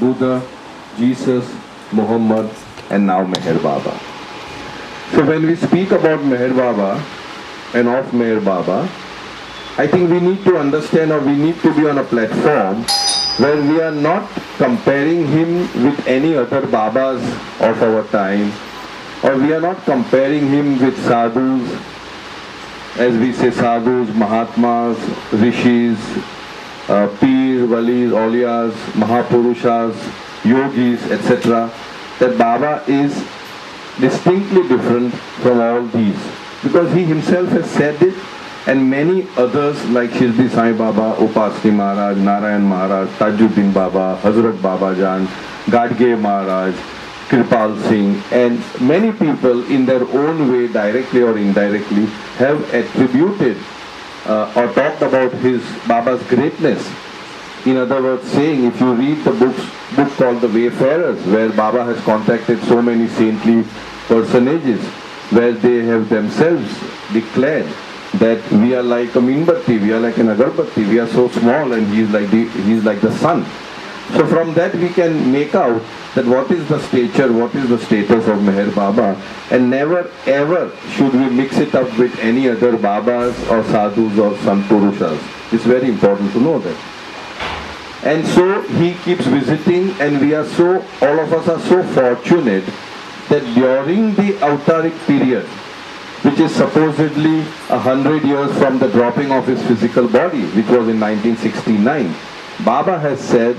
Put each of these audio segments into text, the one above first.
Buddha, Jesus, Muhammad, and now Meher Baba. So when we speak about Meher Baba and of Meher Baba, I think we need to understand, or we need to be on a platform where we are not comparing him with any other Babas of our time, or we are not comparing him with sadhus, as we say sadhus, Mahatmas, Rishis, Peer, Walis, Auliyas, Mahapurushas, Yogis, etc. That Baba is distinctly different from all these, because he himself has said it, and many others like Shirdi Sai Baba, Upasni Maharaj, Narayan Maharaj, Tajuddin Baba, Hazrat Baba Jan, Gadge Maharaj, Kripal Singh, and many people in their own way, directly or indirectly, have attributed or talked about his Baba's greatness. In other words, saying, if you read the book called The Wayfarers, where Baba has contacted so many saintly personages, where they have themselves declared that we are like a minbatti, we are like an agarbatti, we are so small, and he is like the sun. So from that we can make out that what is the stature, what is the status of Meher Baba, and never ever should we mix it up with any other Babas or Sadhus or Sant Purushas. It's very important to know that. And so he keeps visiting, and all of us are so fortunate that during the Autaric period, which is supposedly 100 years from the dropping of his physical body, which was in 1969, Baba has said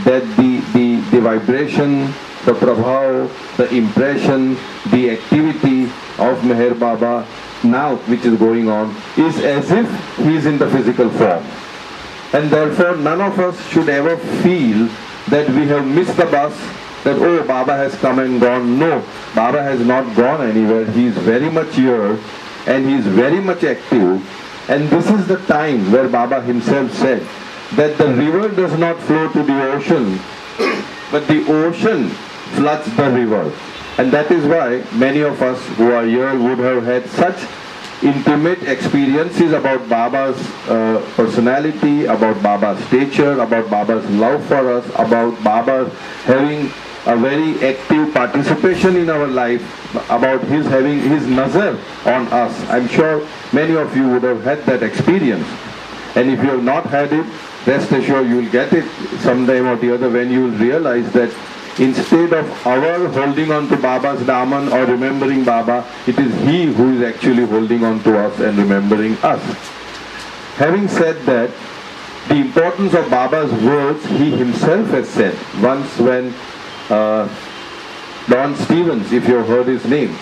that the vibration, the prabhav, the impression, the activity of Meher Baba now, which is going on, is as if he is in the physical form. And therefore none of us should ever feel that we have missed the bus, that oh, Baba has come and gone. No, Baba has not gone anywhere. He is very much here, and he is very much active. And this is the time where Baba himself said that the river does not flow to the ocean, but the ocean floods the river. And that is why many of us who are here would have had such intimate experiences about Baba's personality, about Baba's stature, about Baba's love for us, about Baba having a very active participation in our life, about his having his nazar on us. I'm sure many of you would have had that experience. And if you have not had it, rest assured you will get it sometime or the other, when you will realize that instead of our holding on to Baba's Daman or remembering Baba, it is he who is actually holding on to us and remembering us. Having said that, the importance of Baba's words, he himself has said. Once when Don Stevens, if you have heard his name,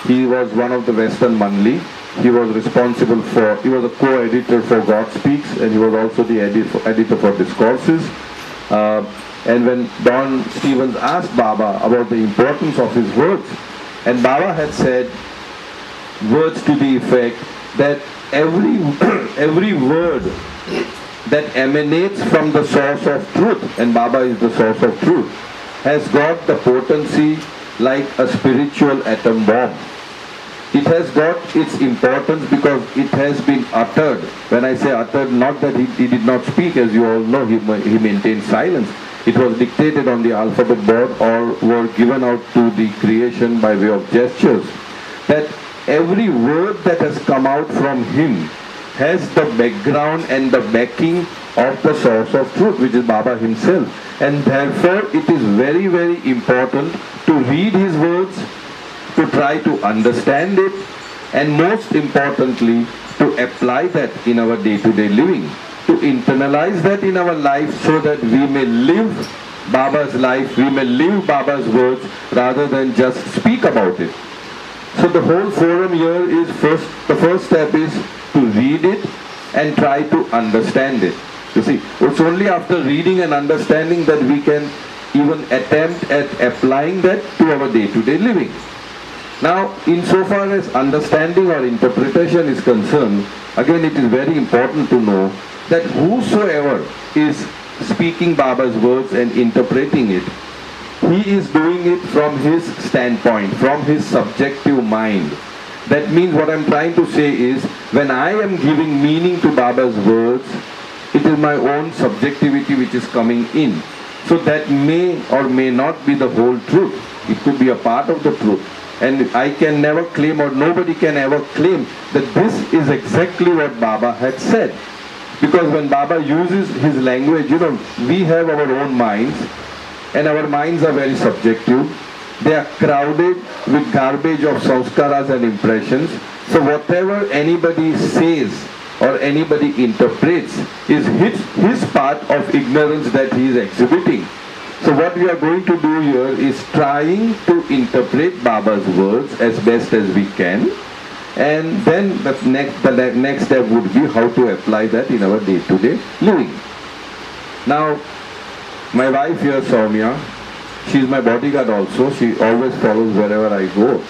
he was one of the Western Manli. He was responsible for, he was a co-editor for God Speaks, and he was also the editor for Discourses. And when Don Stevens asked Baba about the importance of his words, and Baba had said words to the effect that every word that emanates from the source of truth, and Baba is the source of truth, has got the potency like a spiritual atom bomb. It has got its importance because it has been uttered. When I say uttered, not that he did not speak, as you all know, he maintained silence. It was dictated on the alphabet board or were given out to the creation by way of gestures. That every word that has come out from him has the background and the backing of the source of truth, which is Baba himself. And therefore it is very, very important to read his words, to try to understand it, and most importantly, to apply that in our day-to-day living, to internalize that in our life so that we may live Baba's life, we may live Baba's words rather than just speak about it. So the whole forum here is the first step is to read it and try to understand it. You see, it's only after reading and understanding that we can even attempt at applying that to our day-to-day living. Now, insofar as understanding or interpretation is concerned, again it is very important to know that whosoever is speaking Baba's words and interpreting it, he is doing it from his standpoint, from his subjective mind. That means what I'm trying to say is, when I am giving meaning to Baba's words, it is my own subjectivity which is coming in. So that may or may not be the whole truth. It could be a part of the truth. And I can never claim, or nobody can ever claim, that this is exactly what Baba had said. Because when Baba uses his language, we have our own minds, and our minds are very subjective. They are crowded with garbage of sanskaras and impressions. So whatever anybody says or anybody interprets is his part of ignorance that he is exhibiting. So what we are going to do here is trying to interpret Baba's words as best as we can, and then the next step would be how to apply that in our day-to-day living. Now, my wife here, Soumya, she is my bodyguard also. She always follows wherever I go.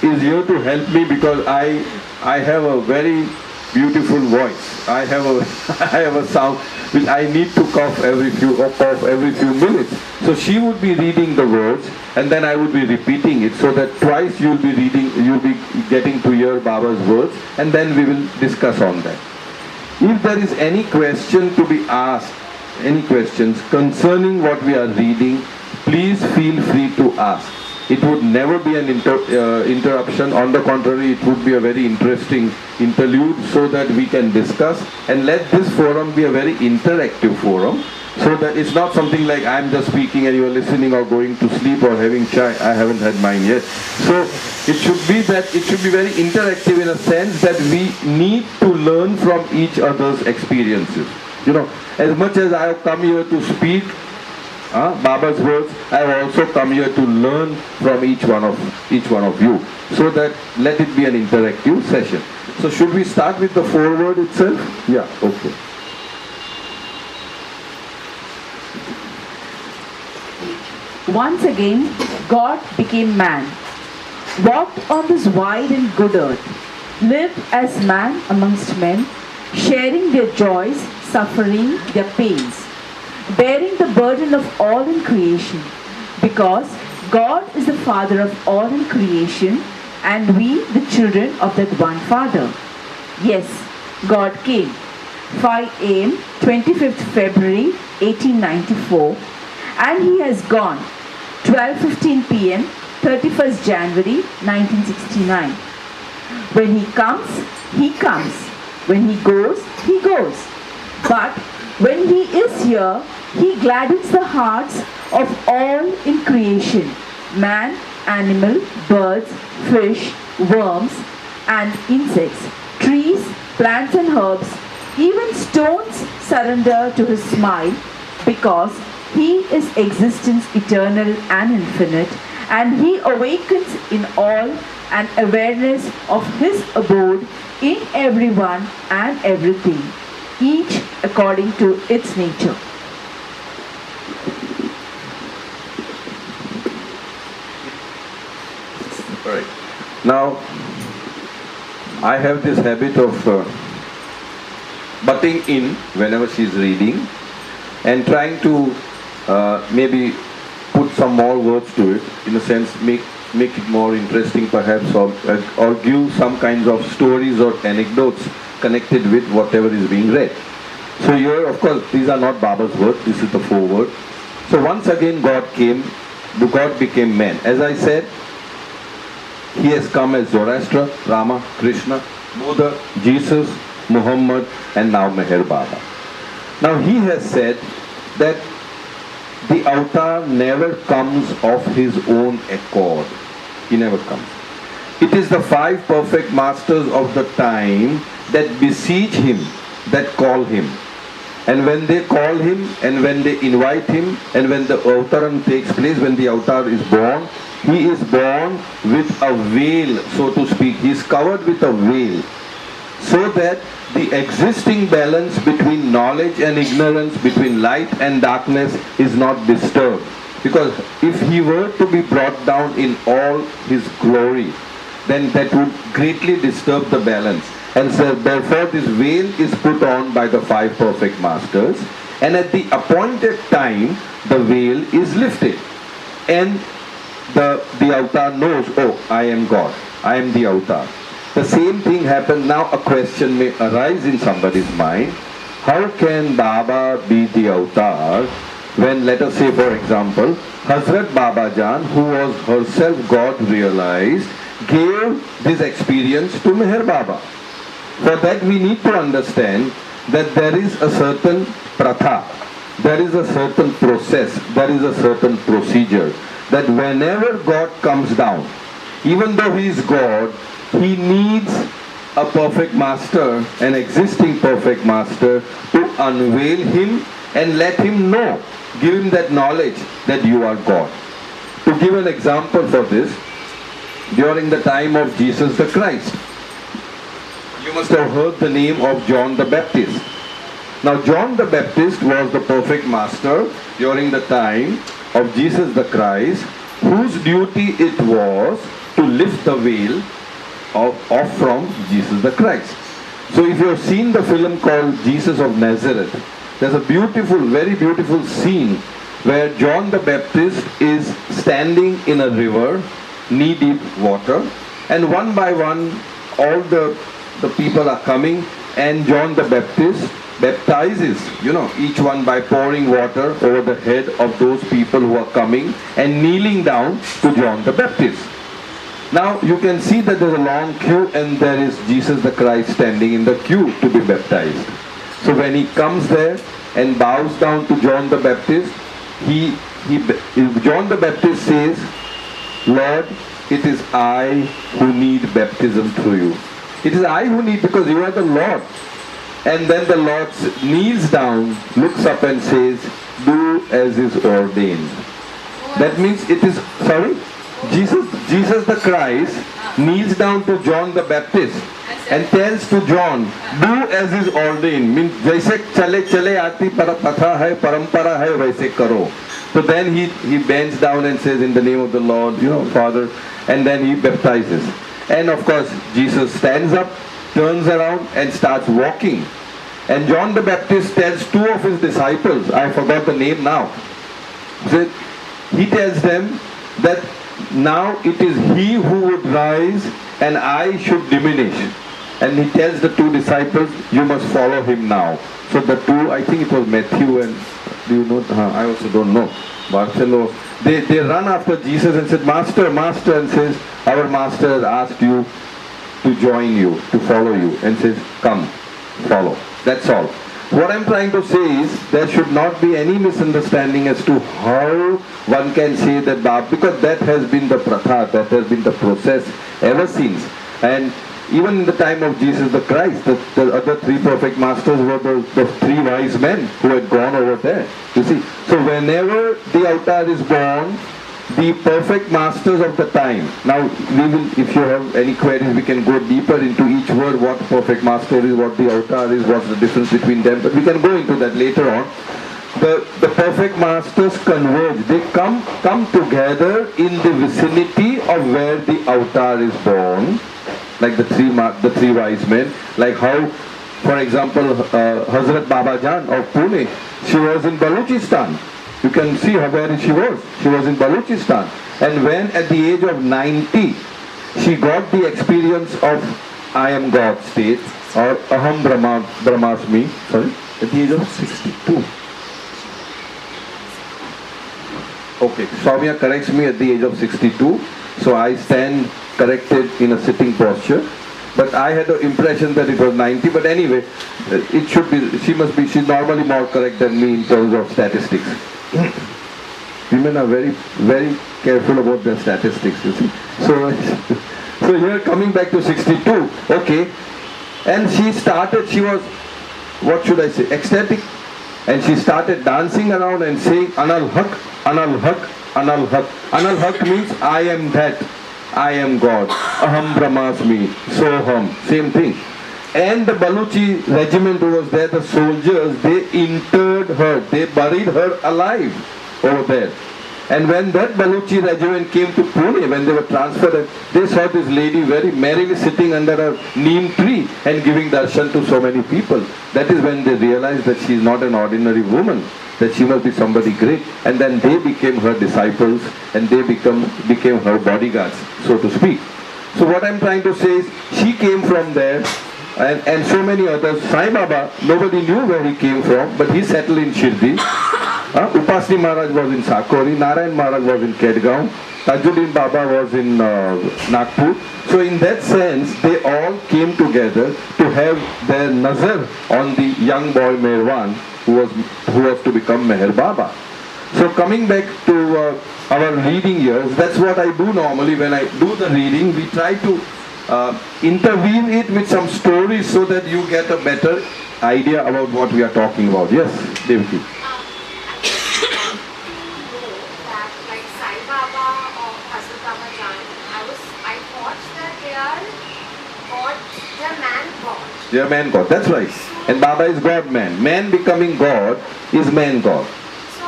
Is here to help me because I have a very beautiful voice. I have a sound which I need to cough every few minutes. So she would be reading the words, and then I would be repeating it, so that twice you'll be getting to hear Baba's words, and then we will discuss on that. If there is any question to be asked, any questions concerning what we are reading, please feel free to ask. It would never be an interruption. On the contrary, it would be a very interesting interlude so that we can discuss, and let this forum be a very interactive forum, so that it's not something like I'm just speaking and you're listening or going to sleep or having chai. I haven't had mine yet. So it should be very interactive in a sense that we need to learn from each other's experiences. As much as I have come here to speak Baba's words, I have also come here to learn from each one of you, so that let it be an interactive session. So should we start with the foreword itself? Yeah, okay. Once again, God became man, walked on this wide and good earth, lived as man amongst men, sharing their joys, suffering, their pains, bearing the burden of all in creation, because God is the Father of all in creation, and we the children of that one Father. Yes, God came. 5 a.m., 25th February 1894, and He has gone. 12:15 p.m., 31st January 1969. When He comes, He comes. When He goes, He goes. But when He is here, He gladdens the hearts of all in creation, man, animal, birds, fish, worms, and insects, trees, plants and herbs, even stones surrender to His smile, because He is existence eternal and infinite, and He awakens in all an awareness of His abode in everyone and everything, each according to its nature. Right. Now, I have this habit of butting in whenever she's reading and trying to maybe put some more words to it, in a sense make it more interesting perhaps, or give some kinds of stories or anecdotes connected with whatever is being read. So here, of course, these are not Baba's words, this is the foreword. So once again God came, God became man. As I said, He has come as Zoroaster, Rama, Krishna, Buddha, Jesus, Muhammad, and now Meher Baba. Now He has said that the avatar never comes of his own accord. He never comes. It is the 5 perfect masters of the time that beseech Him, that call Him. And when they call Him, and when they invite Him, and when the avtaran takes place, when the avatar is born, He is born with a veil, so to speak. He is covered with a veil, so that the existing balance between knowledge and ignorance, between light and darkness, is not disturbed. Because if He were to be brought down in all His glory, then that would greatly disturb the balance. And so therefore this veil is put on by the 5 perfect masters, and at the appointed time the veil is lifted, and the avatar knows, oh, I am God, I am the avatar. The same thing happens now. A question may arise in somebody's mind: how can Baba be the avatar when, let us say for example, Hazrat Baba Jan, who was herself God realized, gave this experience to Meher Baba. For that we need to understand that there is a certain pratha, there is a certain process, there is a certain procedure, that whenever God comes down, even though He is God, He needs a perfect master, an existing perfect master, to unveil Him and let Him know, give Him that knowledge that you are God. To give an example for this, during the time of Jesus the Christ, you must have heard the name of John the Baptist. Now John the Baptist was the perfect master during the time of Jesus the Christ, whose duty it was to lift the veil off from Jesus the Christ. So if you have seen the film called Jesus of Nazareth, there's a beautiful, very beautiful scene where John the Baptist is standing in a river, knee-deep water, and one by one all the people are coming, and John the Baptist baptizes, each one by pouring water over the head of those people who are coming and kneeling down to John the Baptist. Now you can see that there's a long queue and there is Jesus the Christ standing in the queue to be baptized. So when he comes there and bows down to John the Baptist, John the Baptist says, Lord, it is I who need baptism through you. It is I who need, because you are the Lord. And then the Lord kneels down, looks up and says, do as is ordained. That means it is, Jesus the Christ kneels down to John the Baptist and tells to John, do as is ordained. Means जैसे चले चले आती प्रथा है, परंपरा है, वैसे करो. So then he bends down and says, in the name of the Lord, Father, and then he baptizes. And of course, Jesus stands up, turns around and starts walking. And John the Baptist tells two of his disciples, I forgot the name now, he tells them that now it is he who would rise and I should diminish. And he tells the two disciples, you must follow him now. So the two, I think it was Matthew and, do you know, I also don't know, Bartholomew, they run after Jesus and said, Master, Master, and says, our Master has asked you to join you, to follow you, and says, come, follow. That's all. What I'm trying to say is, there should not be any misunderstanding as to how one can say that, because that has been the pratha, that has been the process ever since. And even in the time of Jesus the Christ, the other three perfect masters were the three wise men who had gone over there. You see, so whenever the avatar is born, the perfect masters of the time. Now, we will, if you have any queries, we can go deeper into each word, what perfect master is, what the avatar is, what's the difference between them, but we can go into that later on. The perfect masters converge. They come together in the vicinity of where the avatar is born, like the three wise men, like how, for example, Hazrat Baba Jan of Pune, she was in Balochistan. You can see where she was. She was in Balochistan. And when at the age of 90, she got the experience of I am God state, or Aham Brahmasmi, at the age of 62. Okay, Soumya corrects me at the age of 62. So I stand corrected in a sitting posture. But I had the impression that it was 90. But anyway, it should be, she's normally more correct than me in terms of statistics. Women are very, very careful about their statistics, you see. So here coming back to 62, okay. And she was, what should I say, ecstatic. And she started dancing around and saying, Anal Haq, Anal Haq, Anal Haq. Anal Haq means I am that, I am God. Aham Brahmasmi, Soham, same thing. And the Baluchi regiment who was there, the soldiers, they interred her, they buried her alive over there. And when that Baluchi regiment came to Pune, when they were transferred, they saw this lady very merrily sitting under a neem tree and giving darshan to so many people. That is when they realized that she is not an ordinary woman, that she must be somebody great. And then they became her disciples and they became her bodyguards, so to speak. So what I'm trying to say is, she came from there and so many others. Sai Baba, nobody knew where he came from, but he settled in Shirdi. Upasni Maharaj was in Sakori, Narayan Maharaj was in Kedgaon, Tajuddin Baba was in Nagpur. So in that sense, they all came together to have their nazar on the young boy Meherwan who was to become Meher Baba. So coming back to our reading years, that's what I do normally when I do the reading. We try to interweave it with some stories so that you get a better idea about what we are talking about. Yes, Devaki. They are man God, that's right. And Baba is God man. Man becoming God is man God. So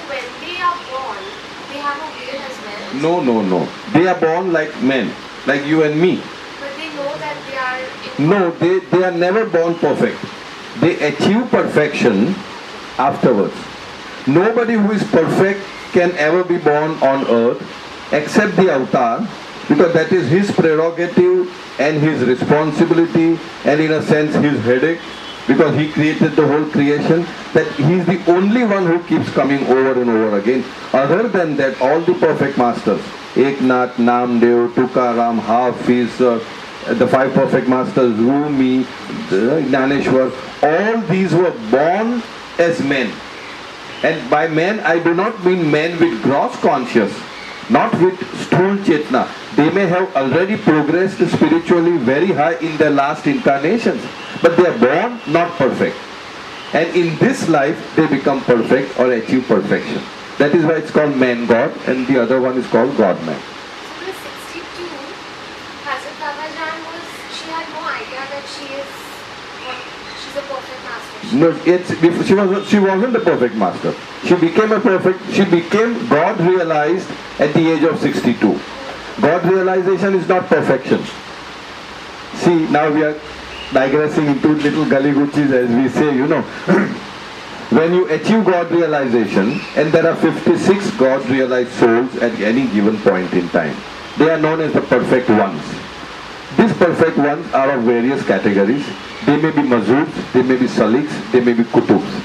when they are born, they have a will as well? No. They are born like men, like you and me. But they know that they are... No, they are never born perfect. They achieve perfection afterwards. Nobody who is perfect can ever be born on earth except the avatar, because that is his prerogative and his responsibility and in a sense his headache, because he created the whole creation, that he is the only one who keeps coming over and over again. Other than that, all the perfect masters, Eknath, Namdev, Tukaram, Hafiz, the five perfect masters, Rumi, Jnaneshwar, all these were born as men. And by men, I do not mean men with gross conscious, not with sthul chetna. They may have already progressed spiritually very high in their last incarnations, but they are born not perfect. And in this life, they become perfect or achieve perfection. That is why it's called man-God, and the other one is called God-man. So the 62, Hazrat Babajan she had no idea that she's a perfect master. No, she wasn't a perfect master. She became God realized at the age of 62. God realization is not perfection. See, now we are digressing into little gully-guchis, as we say, you know. When you achieve God realization, and there are 56 God realized souls at any given point in time, they are known as the perfect ones. These perfect ones are of various categories. They may be Mazuds, they may be Saliks, they may be Kutubs.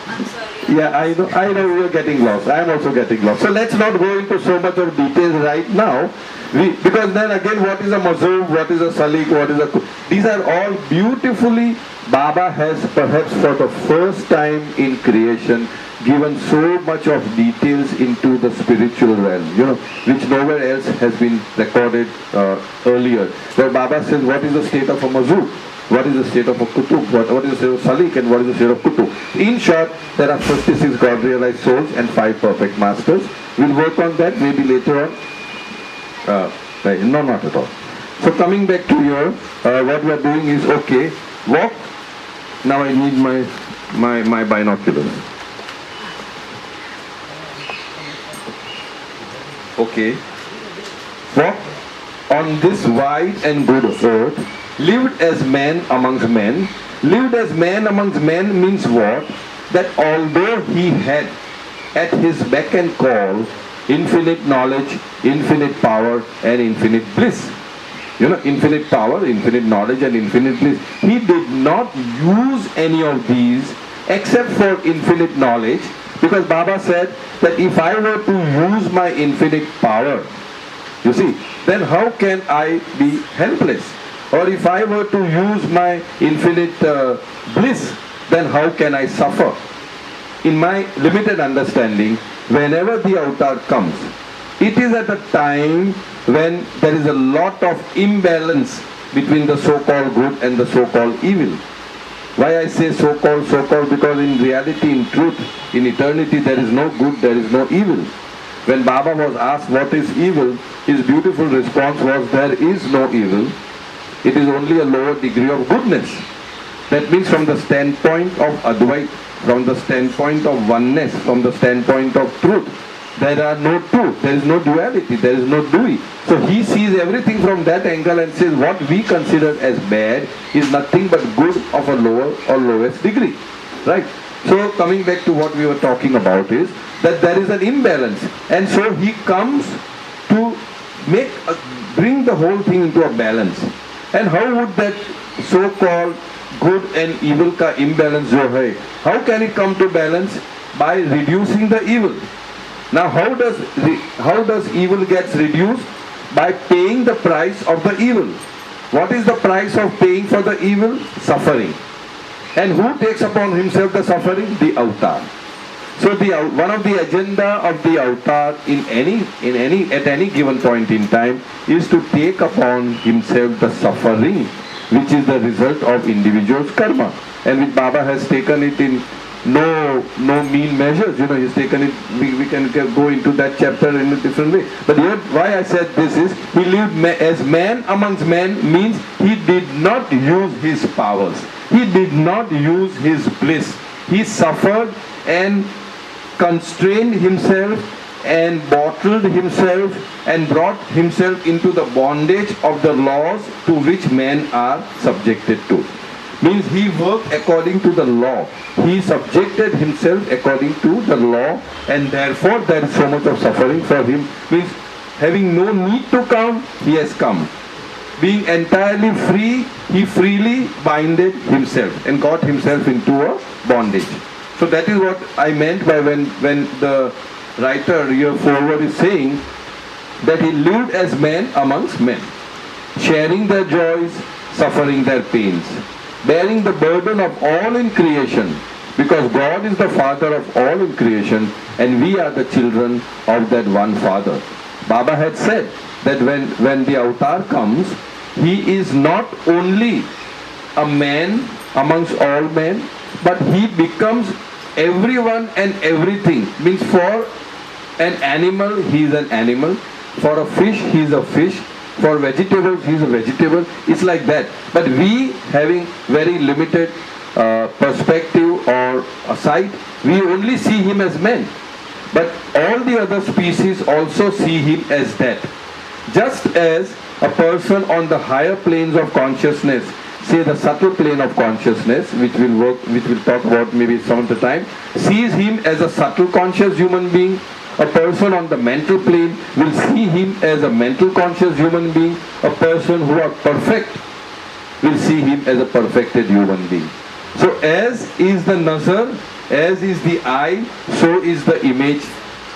I'm sorry. Yeah, I know we are getting lost. I am also getting lost. So let's not go into so much of details right now. Because then again, what is a Mazub, what is a Salik, what is a... These are all beautifully, Baba has perhaps for the first time in creation given so much of details into the spiritual realm, you know, which nowhere else has been recorded earlier. Where Baba says, what is the state of a Mazub? What is the state of a Kutub? What is the state of Salik and what is the state of Kutub? In short, there are 56 God-realized souls and 5 perfect masters. We'll work on that maybe later on. No, not at all. So coming back to here, what we are doing is, okay, walk. Now I need my binoculars. Okay. Walk on this wide and good earth, lived as man amongst men. Lived as man amongst men means what? That although he had at his beck and call infinite knowledge, infinite power and infinite bliss. You know, infinite power, infinite knowledge and infinite bliss. He did not use any of these except for infinite knowledge, because Baba said that if I were to use my infinite power, you see, then how can I be helpless? Or if I were to use my infinite bliss, then how can I suffer? In my limited understanding, whenever the avatar comes, it is at a time when there is a lot of imbalance between the so-called good and the so-called evil. Why I say so-called, because in reality, in truth, in eternity, there is no good, there is no evil. When Baba was asked what is evil, his beautiful response was, there is no evil, it is only a lower degree of goodness. That means from the standpoint of Advait, from the standpoint of oneness, from the standpoint of truth, there are no two, there is no duality, there is no dui. So he sees everything from that angle and says what we consider as bad is nothing but good of a lower or lowest degree. Right? So coming back to what we were talking about is that there is an imbalance, and so he comes to bring the whole thing into a balance. And how would that so-called good and evil ka imbalance jo hai, how can it come to balance? By reducing the evil. Now how does evil gets reduced? By paying the price of the evil. What is the price of paying for the evil? Suffering. And who takes upon himself the suffering? The avatar. So one of the agenda of the avatar at any given point in time is to take upon himself the suffering, which is the result of individual's karma, and which Baba has taken it in no mean measures. He's taken it. We can go into that chapter in a different way. But here, why I said this is, he lived as man amongst men means he did not use his powers. He did not use his bliss. He suffered and constrained himself and bottled himself and brought himself into the bondage of the laws to which men are subjected to. Means he worked according to the law. He subjected himself according to the law, and therefore there is so much of suffering for him. Means having no need to come, he has come. Being entirely free, he freely binded himself and got himself into a bondage. So that is what I meant by when the writer here forward is saying that he lived as man amongst men, sharing their joys, suffering their pains, bearing the burden of all in creation, because God is the Father of all in creation and we are the children of that one Father. Baba had said that when the avatar comes, he is not only a man amongst all men, but he becomes everyone and everything. Means for an animal, he is an animal. For a fish, he is a fish. For vegetables, he is a vegetable. It's like that. But we, having very limited perspective or a sight, we only see him as man. But all the other species also see him as that. Just as a person on the higher planes of consciousness, say the subtle plane of consciousness, which we'll talk about maybe some of the time, sees him as a subtle conscious human being. A person on the mental plane will see him as a mental conscious human being. A person who are perfect will see him as a perfected human being. So as is the nazar, as is the eye, so is the image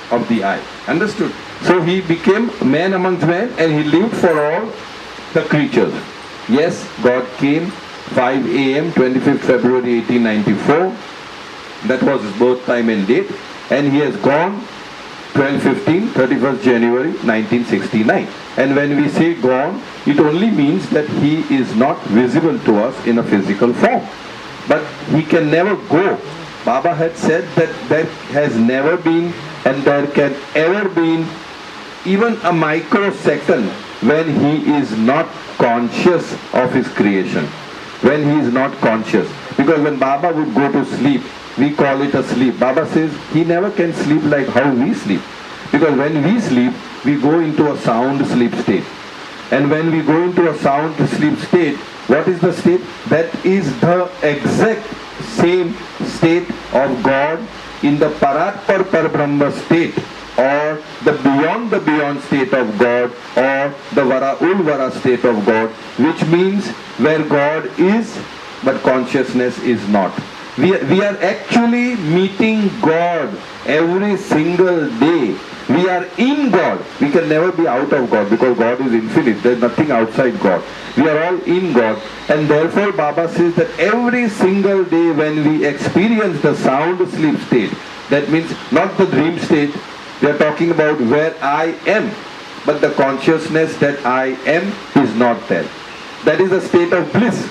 of the eye. Understood? So he became man amongst men and he lived for all the creatures. Yes, God came 5 a.m. 25th February 1894. That was his birth time and date. And he has gone 12/15, 31st January 1969. And when we say gone, it only means that he is not visible to us in a physical form. But he can never go. Baba had said that there has never been and there can ever be even a microsecond when he is not conscious of his creation. When he is not conscious. Because when Baba would go to sleep, we call it a sleep. Baba says he never can sleep like how we sleep. Because when we sleep, we go into a sound sleep state. And when we go into a sound sleep state, what is the state? That is the exact same state of God in the Paratpar Parbrahma state, or the beyond state of God, or the Varaul Vara state of God, which means where God is but consciousness is not. We are actually meeting God every single day. We are in God. We can never be out of God because God is infinite. There is nothing outside God. We are all in God. And therefore Baba says that every single day when we experience the sound sleep state, that means not the dream state, we are talking about where I am. But the consciousness that I am is not there. That is a state of bliss.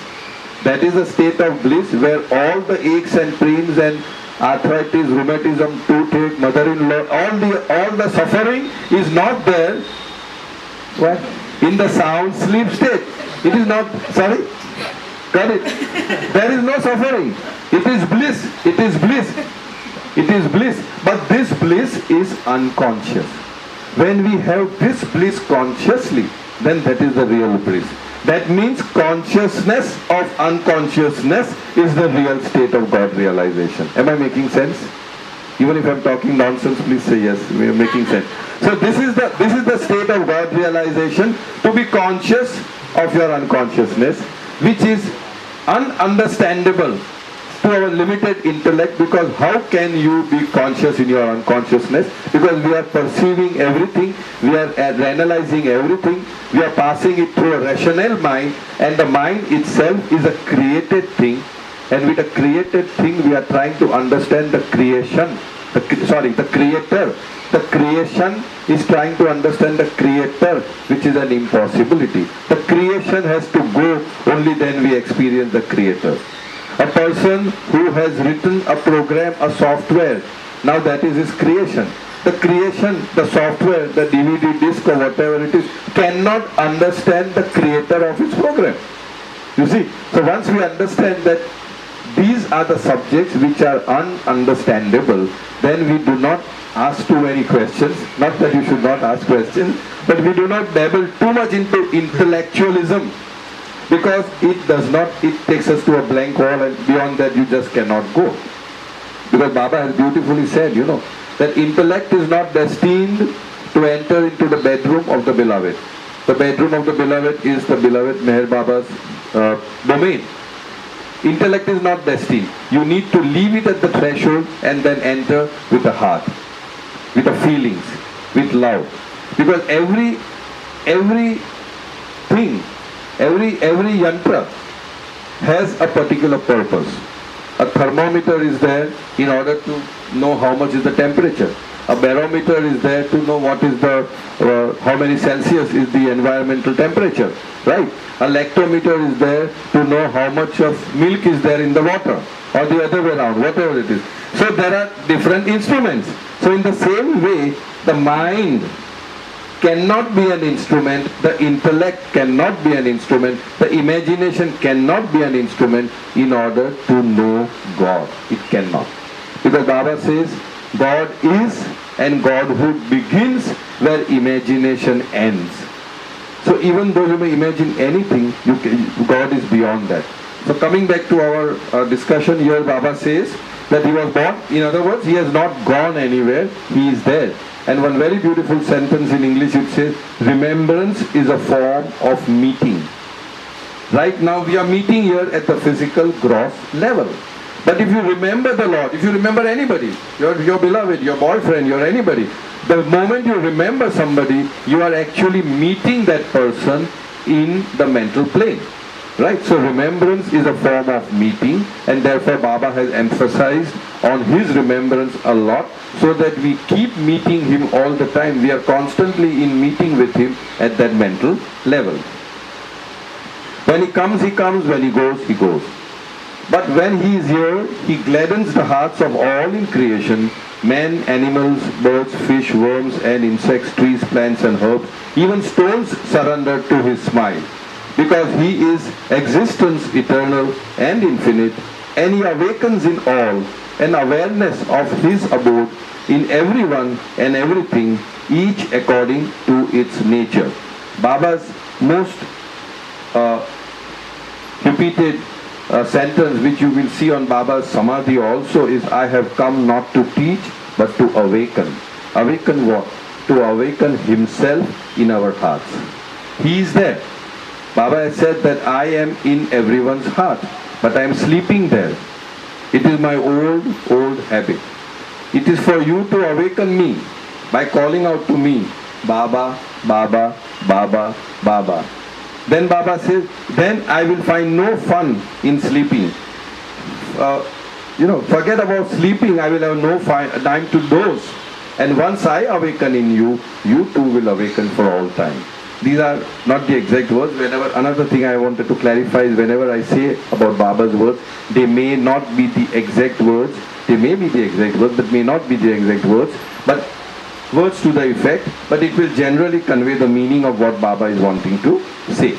That is a state of bliss where all the aches and pains and arthritis, rheumatism, toothache, mother-in-law, all the suffering is not there. What? In the sound sleep state. It is not, sorry? Got it? There is no suffering. It is bliss. It is bliss. It is bliss. But this bliss is unconscious. When we have this bliss consciously, then that is the real bliss. That means consciousness of unconsciousness is the real state of God realization. Am I making sense? Even if I am talking nonsense, please say yes. We are making sense. So this is the state of God realization. To be conscious of your unconsciousness, which is ununderstandable to our limited intellect, because how can you be conscious in your unconsciousness? Because we are perceiving everything, we are analyzing everything, we are passing it through a rational mind, and the mind itself is a created thing, and with a created thing we are trying to understand the creation, the creator. The creation is trying to understand the creator, which is an impossibility. The creation has to go, only then we experience the creator. A person who has written a program, a software, now that is his creation. The creation, the software, the DVD disc or whatever it is, cannot understand the creator of his program. You see, so once we understand that these are the subjects which are ununderstandable, then we do not ask too many questions. Not that you should not ask questions, but we do not dabble too much into intellectualism, because it takes us to a blank wall, and beyond that you just cannot go. Because Baba has beautifully said, that intellect is not destined to enter into the bedroom of the beloved. The bedroom of the beloved is the beloved Meher Baba's domain. Intellect is not destined. You need to leave it at the threshold and then enter with the heart, with the feelings, with love. Because every thing, every yantra has a particular purpose. A thermometer is there in order to know how much is the temperature. A barometer is there to know what is the how many Celsius is the environmental temperature, right? A lactometer is there to know how much of milk is there in the water, or the other way around, whatever it is. So there are different instruments. So in the same way, the mind cannot be an instrument, the intellect cannot be an instrument, the imagination cannot be an instrument in order to know God. It cannot. Because Baba says, God is, and Godhood begins where imagination ends. So even though you may imagine anything, God is beyond that. So coming back to our discussion here, Baba says that he was born. In other words, he has not gone anywhere, he is there. And one very beautiful sentence in English, it says, remembrance is a form of meeting. Right now we are meeting here at the physical gross level. But if you remember the Lord, if you remember anybody, your beloved, your boyfriend, your anybody, the moment you remember somebody, you are actually meeting that person in the mental plane. Right? So remembrance is a form of meeting, and therefore Baba has emphasized on his remembrance a lot, so that we keep meeting him all the time. We are constantly in meeting with him at that mental level. When he comes, he comes. When he goes, he goes. But when he is here, he gladdens the hearts of all in creation, men, animals, birds, fish, worms and insects, trees, plants and herbs. Even stones surrender to his smile. Because he is existence eternal and infinite, and he awakens in all an awareness of his abode in everyone and everything, each according to its nature. Baba's most repeated sentence, which you will see on Baba's Samadhi also, is, I have come not to teach but to awaken. Awaken what? To awaken himself in our hearts. He is there. Baba has said that I am in everyone's heart, but I am sleeping there. It is my old habit. It is for you to awaken me by calling out to me, Baba, Baba, Baba, Baba. Then Baba says, then I will find no fun in sleeping. Forget about sleeping, I will have no time to doze. And once I awaken in you, you too will awaken for all time. These are not the exact words. Another thing I wanted to clarify is, whenever I say about Baba's words, they may not be the exact words. They may be the exact words, but may not be the exact words. But words to the effect, but it will generally convey the meaning of what Baba is wanting to say.